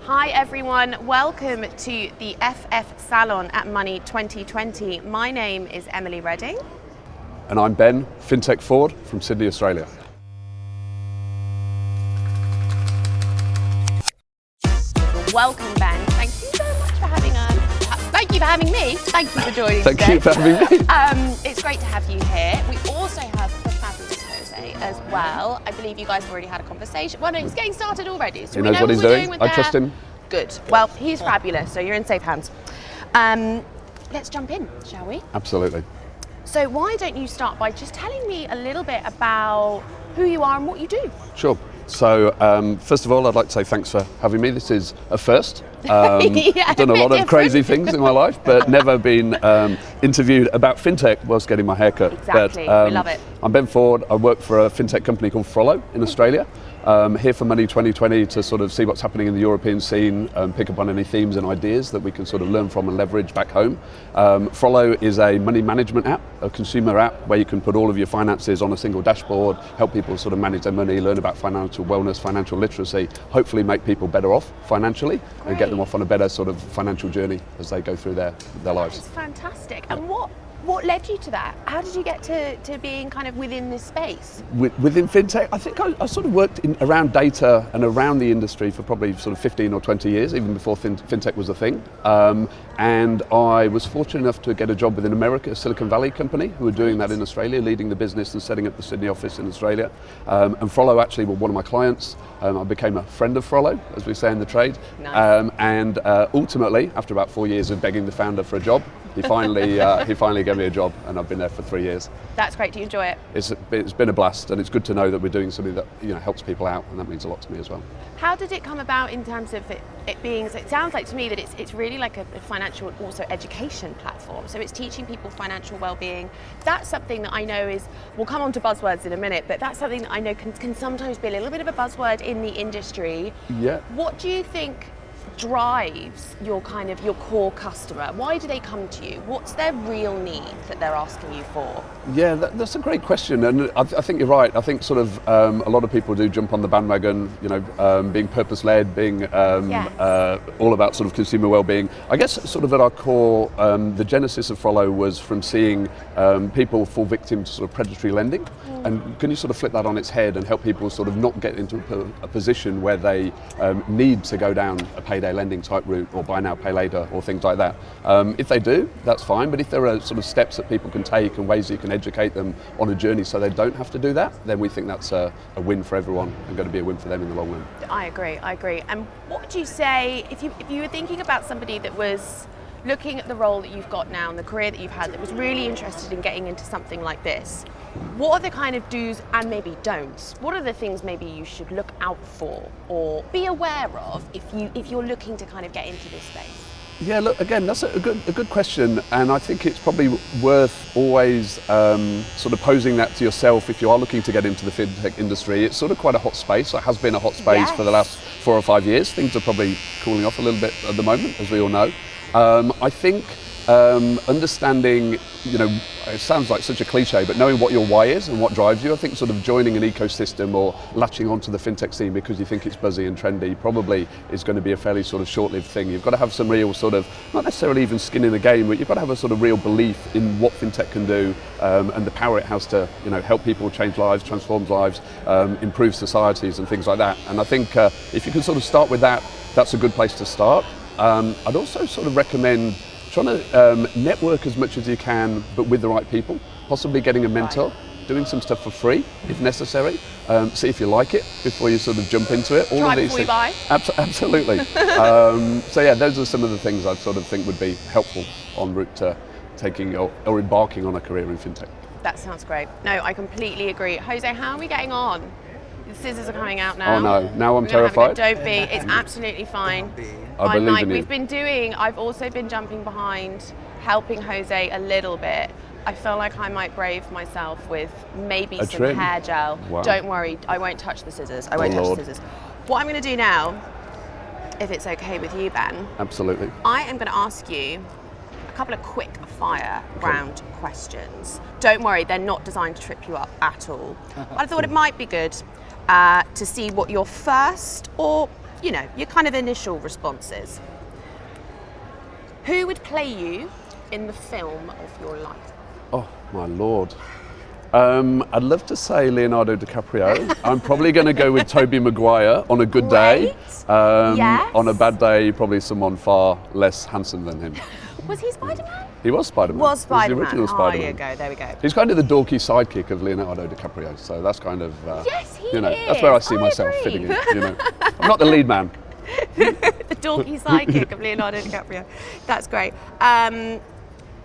Hi everyone, welcome to the FF Salon at Money2020. My name is Emily Redding. And I'm Ben, Fintech Forward from Sydney, Australia. Welcome Ben, thank you so much for having us. Thank you for having me, thank you for joining Thank today. you for having me. It's great to have you here. We also have the fabulous Jose as well. I believe you guys have already had a conversation. Well no, it's getting started already. So he knows what he's doing. I trust him. Good, well he's fabulous, so you're in safe hands. Let's jump in, shall we? Absolutely. So why don't you start by just telling me a little bit about who you are and what you do? Sure. So first of all, I'd like to say thanks for having me. This is a first. I've done a lot of crazy things in my life, but never been interviewed about fintech whilst getting my hair cut. Exactly, but, we love it. I'm Ben Ford. I work for a fintech company called Frollo in Australia. Here for Money2020 to sort of see what's happening in the European scene, pick up on any themes and ideas that we can sort of learn from and leverage back home. Frollo is a money management app, a consumer app where you can put all of your finances on a single dashboard, help people sort of manage their money, learn about financial wellness, financial literacy, hopefully make people better off financially and get them off on a better sort of financial journey as they go through their lives. That's fantastic. And what led you to that? How did you get to being kind of within this space? Within fintech, I think I sort of worked around data and around the industry for probably sort of 15 or 20 years, even before fintech was a thing. And I was fortunate enough to get a job within America, a Silicon Valley company, who were doing that in Australia, leading the business and setting up the Sydney office in Australia. And Frollo actually were one of my clients. I became a friend of Frollo, as we say in the trade. Nice. And ultimately, after about 4 years of begging the founder for a job, he finally gave me a job, and I've been there for 3 years. That's great. Do you enjoy it? It's been a blast, and it's good to know that we're doing something that helps people out, and that means a lot to me as well. How did it come about in terms of it being? So it sounds like to me that it's really like a financial also education platform. So it's teaching people financial well-being. That's something that I know is. We'll come on to buzzwords in a minute, but that's something that I know can sometimes be a little bit of a buzzword in the industry. Yeah. What do you think drives your core customer? Why do they come to you? What's their real need that they're asking you for? Yeah, that's a great question, and I think you're right. I think sort of a lot of people do jump on the bandwagon, being purpose-led, being all about sort of consumer well-being. I guess sort of at our core, the genesis of Frollo was from seeing people fall victim to sort of predatory lending, and can you sort of flip that on its head and help people sort of not get into a position where they need to go down a payday lending type route or buy now, pay later or things like that. If they do, that's fine, but if there are sort of steps that people can take and ways that you can educate them on a journey so they don't have to do that, then we think that's a win for everyone and going to be a win for them in the long run. I agree. And what would you say if you were thinking about somebody that was looking at the role that you've got now and the career that you've had that was really interested in getting into something like this? What are the kind of do's and maybe don'ts? What are the things maybe you should look out for or be aware of if you're looking to kind of get into this space? Yeah, look, again, that's a good question, and I think it's probably worth always sort of posing that to yourself if you are looking to get into the fintech industry. It's sort of quite a hot space. It has been a hot space for the last 4 or 5 years. Things are probably cooling off a little bit at the moment, as we all know. I think understanding, it sounds like such a cliche, but knowing what your why is and what drives you, I think sort of joining an ecosystem or latching onto the fintech scene because you think it's buzzy and trendy probably is going to be a fairly sort of short-lived thing. You've got to have some real sort of, not necessarily even skin in the game, but you've got to have a sort of real belief in what fintech can do and the power it has to, help people change lives, transform lives, improve societies and things like that. And I think if you can sort of start with that, that's a good place to start. I'd also sort of recommend trying to network as much as you can, but with the right people, possibly getting a mentor, doing some stuff for free if necessary, see if you like it before you sort of jump into it. Try before you buy. Absolutely. So yeah, those are some of the things I sort of think would be helpful en route to taking or embarking on a career in fintech. That sounds great. No, I completely agree. Jose, how are we getting on? The scissors are coming out now. Oh no, now I'm terrified. Don't be, it's absolutely fine. I believe in you. I've also been jumping behind, helping Jose a little bit. I feel like I might brave myself with maybe some trim. hair gel. Wow. Don't worry, I won't touch the scissors. I won't touch the scissors. What I'm going to do now, if it's okay with you, Ben. Absolutely. I am going to ask you a couple of quick fire round questions. Don't worry, they're not designed to trip you up at all. I thought it might be good to see what your first or your kind of initial responses. Who would play you in the film of your life? Oh, my Lord. I'd love to say Leonardo DiCaprio. I'm probably going to go with Tobey Maguire on a good day. Yes. On a bad day, probably someone far less handsome than him. Was he Spider-Man? He was Spider-Man. Was Spider-Man. He was the original Spider-Man. There we go. He's kind of the dorky sidekick of Leonardo DiCaprio, so that's kind of, Yes, he is. that's where I see myself agree. fitting in. I'm not the lead man. The dorky sidekick of Leonardo DiCaprio. That's great.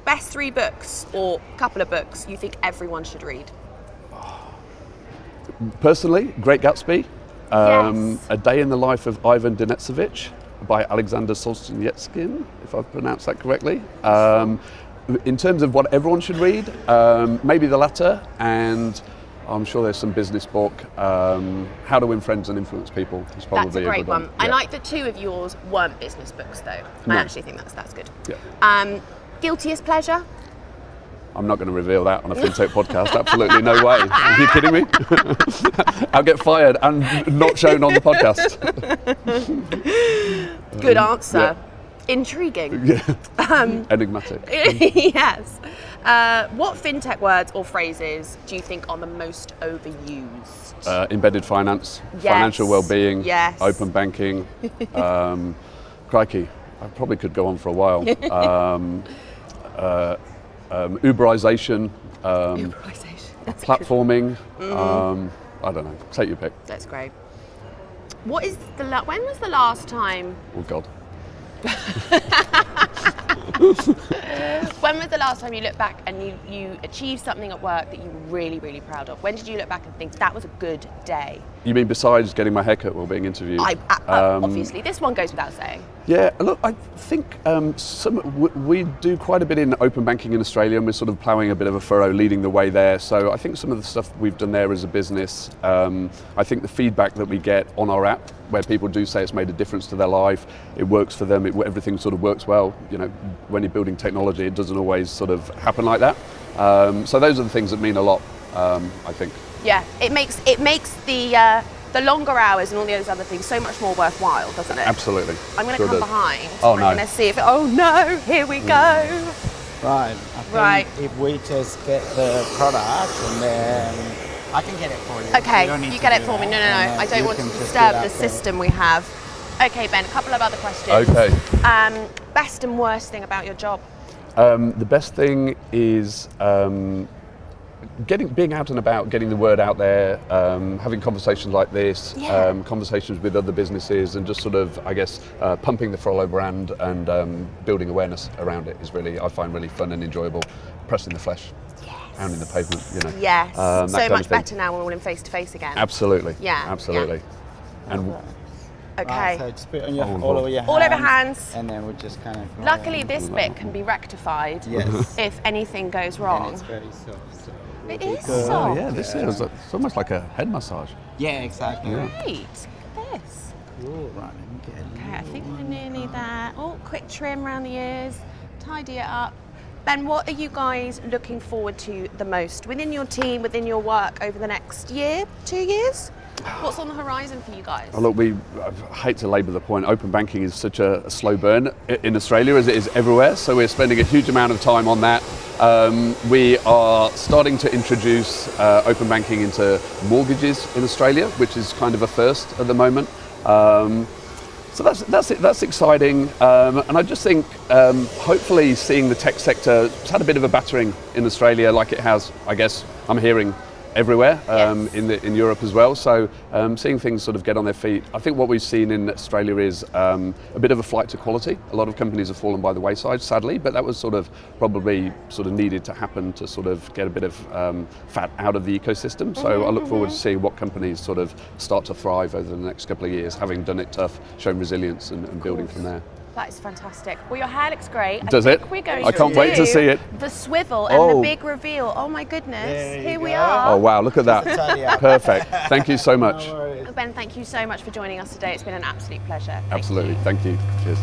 Best 3 books or couple of books you think everyone should read? Personally, Great Gatsby. Yes. A Day in the Life of Ivan Denisovich by Alexander Solzhenitsyn, if I've pronounced that correctly. In terms of what everyone should read, maybe the latter, and I'm sure there's some business book. How to Win Friends and Influence People is probably That's a great good one. I like that 2 of yours weren't business books though. No. I actually think that's good. Yeah. Guiltiest pleasure? I'm not going to reveal that on a Fintech podcast. Absolutely no way. Are you kidding me? I'll get fired and not shown on the podcast. Good answer. Yeah. Intriguing. Yeah. Enigmatic. Yes. What Fintech words or phrases do you think are the most overused? Embedded finance, Yes. financial well-being, Yes. open banking. Crikey, I probably could go on for a while. Uberization, That's platforming. I don't know. Take your pick. That's great. What is when was the last time? Oh God. When was the last time you looked back and you achieved something at work that you were really, really proud of? When did you look back and think that was a good day? You mean besides getting my haircut while being interviewed? Obviously, this one goes without saying. Yeah, look, I think we do quite a bit in open banking in Australia, and we're sort of ploughing a bit of a furrow, leading the way there. So I think some of the stuff we've done there as a business, I think the feedback that we get on our app, where people do say it's made a difference to their life, it works for them, everything sort of works well. When you're building technology, it doesn't always sort of happen like that. So those are the things that mean a lot, I think. Yeah, it makes the longer hours and all those other things so much more worthwhile, doesn't it? Absolutely. I'm going to come behind. Oh, no. I'm going to see if. Oh no! Here we go. Right. I think if we just get the product and then I can get it for you. Okay, you get it for me. No. I don't want to disturb the system we have. Okay, Ben. A couple of other questions. Okay. Best and worst thing about your job? The best thing is being out and about, getting the word out there, having conversations like this, conversations with other businesses, and just sort of, I guess, pumping the Frollo brand and building awareness around it is really, I find, really fun and enjoyable. Pressing the flesh, pounding the pavement, Yes. So much better thing. now when we're all in face to face again. Absolutely. Yeah. Absolutely. Yeah. And Okay. So just put it on all over your hands. All over hands. And then we just kind of. Luckily, this bit can be rectified. Yes. If anything goes And wrong. it's very soft. So It is oh soft. yeah, this is it's almost like a head massage. yeah, exactly. Yeah. Great. Look at this. Cool. Right. Let me get it. Okay, I think we're nearly there. Oh, quick trim around the ears, tidy it up. Ben, what are you guys looking forward to the most within your team, within your work over the next year, 2 years? What's on the horizon for you guys? Oh, look, I hate to labour the point, open banking is such a slow burn in Australia as it is everywhere, so we're spending a huge amount of time on that. We are starting to introduce open banking into mortgages in Australia, which is kind of a first at the moment. So that's exciting, and I just think hopefully seeing the tech sector, it's had a bit of a battering in Australia like it has, I guess, I'm hearing everywhere in Europe as well. So seeing things sort of get on their feet. I think what we've seen in Australia is a bit of a flight to quality. A lot of companies have fallen by the wayside, sadly, but that was sort of probably sort of needed to happen to sort of get a bit of fat out of the ecosystem. So I look forward to seeing what companies sort of start to thrive over the next couple of years, having done it tough, shown resilience and building from there. That is fantastic. Well, your hair looks great. Does I it? think we're going I can't wait to see it. The swivel and the big reveal. Oh my goodness. Here we are. Oh wow, look at that. Perfect. Thank you so much. Ben, thank you so much for joining us today. It's been an absolute pleasure. Absolutely. Thank you. Cheers.